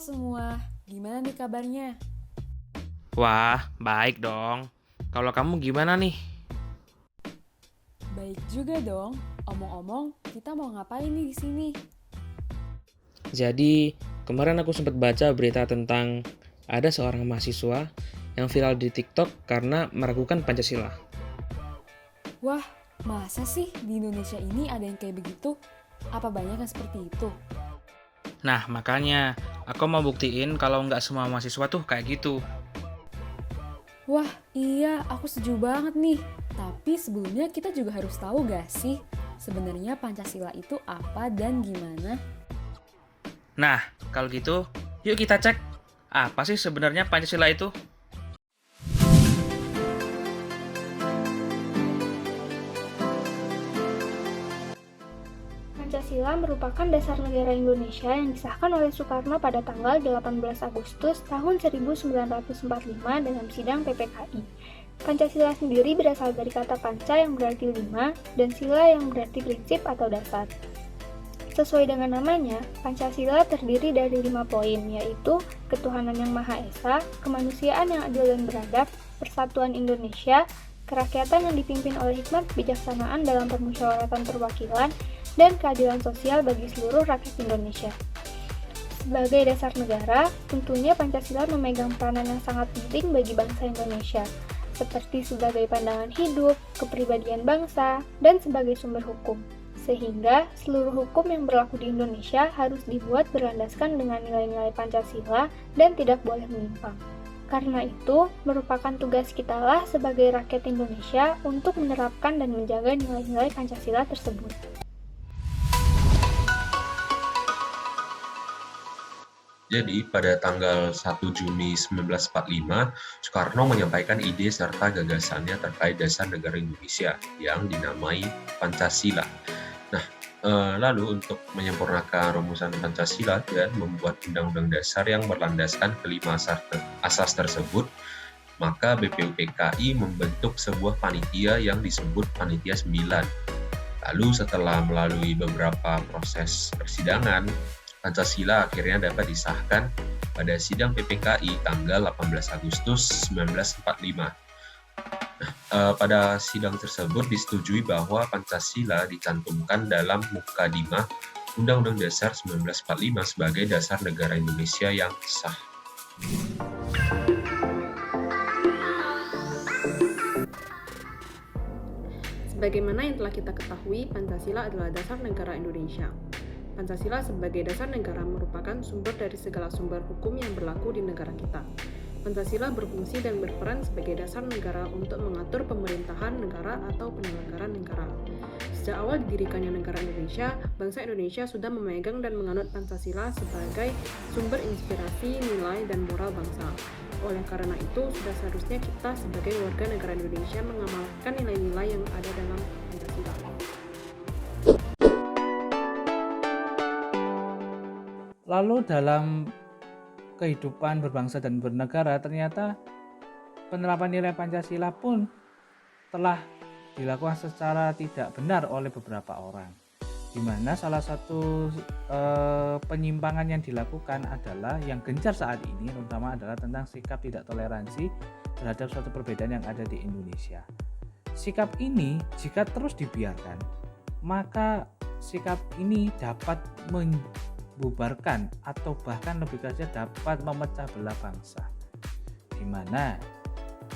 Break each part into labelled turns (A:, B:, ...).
A: semua, gimana nih kabarnya?
B: Wah, baik dong. Kalau kamu gimana nih?
A: Baik juga dong. Omong-omong, kita mau ngapain nih di sini?
B: Jadi, kemarin aku sempat baca berita tentang ada seorang mahasiswa yang viral di TikTok karena meragukan Pancasila.
A: Wah, masa sih di Indonesia ini ada yang kayak begitu? Apa banyak yang seperti itu?
B: Nah, makanya aku mau buktiin kalau nggak semua mahasiswa tuh kayak gitu.
A: Wah, iya, aku setuju banget nih. Tapi sebelumnya kita juga harus tahu gak sih sebenarnya Pancasila itu apa dan gimana?
B: Nah, kalau gitu, yuk kita cek apa sih sebenarnya Pancasila itu?
C: Pancasila merupakan dasar negara Indonesia yang disahkan oleh Soekarno pada tanggal 18 Agustus tahun 1945 dalam sidang PPKI. Pancasila sendiri berasal dari kata panca yang berarti lima dan sila yang berarti prinsip atau dasar. Sesuai dengan namanya, Pancasila terdiri dari 5 poin, yaitu ketuhanan yang Maha Esa, kemanusiaan yang adil dan beradab, persatuan Indonesia, kerakyatan yang dipimpin oleh hikmat kebijaksanaan dalam permusyawaratan perwakilan, dan keadilan sosial bagi seluruh rakyat Indonesia. Sebagai dasar negara, tentunya Pancasila memegang peranan yang sangat penting bagi bangsa Indonesia, seperti sebagai pandangan hidup, kepribadian bangsa, dan sebagai sumber hukum. Sehingga seluruh hukum yang berlaku di Indonesia harus dibuat berlandaskan dengan nilai-nilai Pancasila dan tidak boleh menyimpang. Karena itu, merupakan tugas kita lah sebagai rakyat Indonesia untuk menerapkan dan menjaga nilai-nilai Pancasila tersebut.
D: Jadi, pada tanggal 1 Juni 1945, Soekarno menyampaikan ide serta gagasannya terkait dasar negara Indonesia yang dinamai Pancasila. Nah, lalu untuk menyempurnakan rumusan Pancasila dan membuat undang-undang dasar yang berlandaskan kelima asas tersebut, maka BPUPKI membentuk sebuah panitia yang disebut Panitia 9. Lalu setelah melalui beberapa proses persidangan, Pancasila akhirnya dapat disahkan pada sidang PPKI tanggal 18 Agustus 1945. Pada sidang tersebut disetujui bahwa Pancasila dicantumkan dalam Mukadimah Undang-Undang Dasar 1945 sebagai dasar negara Indonesia yang sah.
E: Sebagaimana yang telah kita ketahui, Pancasila adalah dasar negara Indonesia. Pancasila sebagai dasar negara merupakan sumber dari segala sumber hukum yang berlaku di negara kita. Pancasila berfungsi dan berperan sebagai dasar negara untuk mengatur pemerintahan negara atau penyelenggaraan negara. Sejak awal didirikannya negara Indonesia, bangsa Indonesia sudah memegang dan menganut Pancasila sebagai sumber inspirasi, nilai, dan moral bangsa. Oleh karena itu, sudah seharusnya kita sebagai warga negara Indonesia mengamalkan nilai-nilai yang ada dalam Pancasila.
F: Lalu dalam kehidupan berbangsa dan bernegara, ternyata penerapan nilai Pancasila pun telah dilakukan secara tidak benar oleh beberapa orang, di mana salah satu penyimpangan yang dilakukan adalah yang gencar saat ini, terutama adalah tentang sikap tidak toleransi terhadap suatu perbedaan yang ada di Indonesia. Sikap ini jika terus dibiarkan, maka sikap ini dapat membubarkan atau bahkan lebih saja dapat memecah belah bangsa, di mana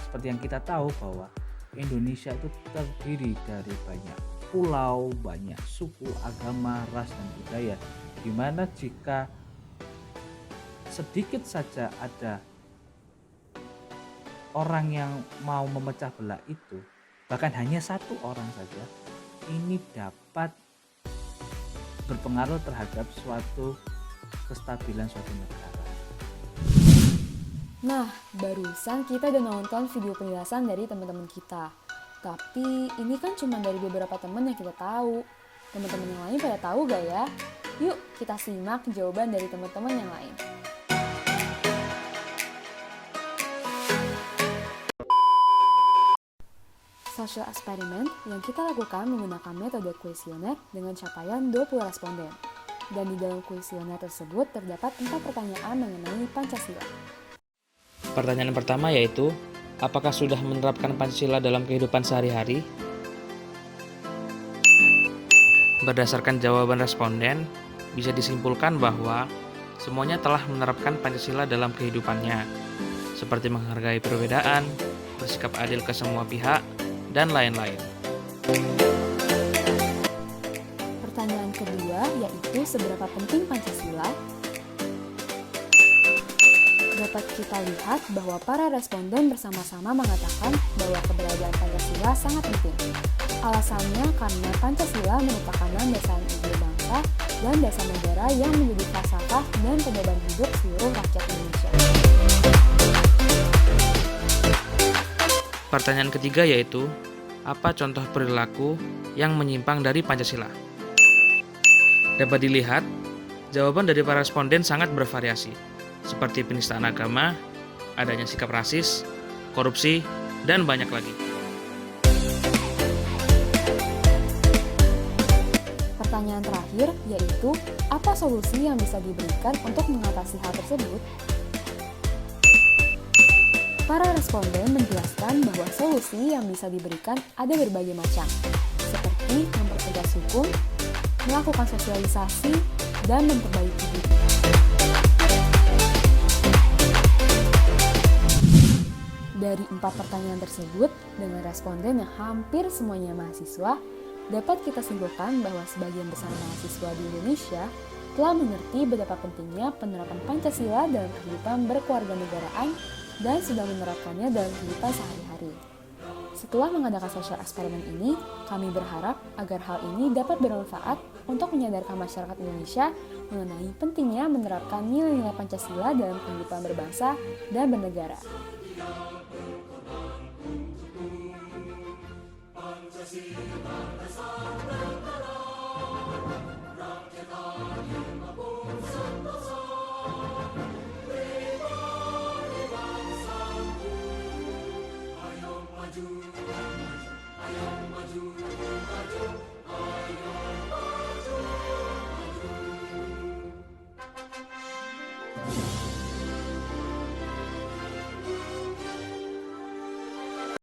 F: seperti yang kita tahu bahwa Indonesia itu terdiri dari banyak pulau, banyak suku, agama, ras, dan budaya, di mana jika sedikit saja ada orang yang mau memecah belah itu, bahkan hanya satu orang saja, ini dapat berpengaruh terhadap suatu kestabilan suatu negara.
A: Nah, barusan kita udah nonton video penjelasan dari teman-teman kita. Tapi ini kan cuma dari beberapa teman yang kita tahu. Teman-teman yang lain pada tahu gak ya? Yuk kita simak jawaban dari teman-teman yang lain. Social experiment yang kita lakukan menggunakan metode kuesioner dengan capaian 20 responden. Dan di dalam kuesioner tersebut terdapat 4 pertanyaan mengenai Pancasila.
B: Pertanyaan pertama yaitu, apakah sudah menerapkan Pancasila dalam kehidupan sehari-hari? Berdasarkan jawaban responden, bisa disimpulkan bahwa semuanya telah menerapkan Pancasila dalam kehidupannya, seperti menghargai perbedaan, bersikap adil ke semua pihak, dan lain-lain.
A: Pertanyaan kedua yaitu seberapa penting Pancasila? Dapat kita lihat bahwa para responden bersama-sama mengatakan bahwa keberadaan Pancasila sangat penting. Alasannya karena Pancasila merupakan landasan ide bangsa dan dasar negara yang menjadi falsafah dan pedoman hidup seluruh rakyat Indonesia.
B: Pertanyaan ketiga yaitu, apa contoh perilaku yang menyimpang dari Pancasila? Dapat dilihat, jawaban dari para responden sangat bervariasi, seperti penistaan agama, adanya sikap rasis, korupsi, dan banyak lagi.
A: Pertanyaan terakhir yaitu, apa solusi yang bisa diberikan untuk mengatasi hal tersebut? Para responden menjelaskan bahwa solusi yang bisa diberikan ada berbagai macam, seperti mempertegas hukum, melakukan sosialisasi, dan memperbaiki diri. Dari 4 pertanyaan tersebut, dengan responden yang hampir semuanya mahasiswa, dapat kita simpulkan bahwa sebagian besar mahasiswa di Indonesia telah mengerti betapa pentingnya penerapan Pancasila dalam kehidupan berkewarganegaraan dan sudah menerapkannya dalam kehidupan sehari-hari. Setelah mengadakan social eksperimen ini, kami berharap agar hal ini dapat bermanfaat untuk menyadarkan masyarakat Indonesia mengenai pentingnya menerapkan nilai-nilai Pancasila dalam kehidupan berbangsa dan bernegara. Pancasila bersama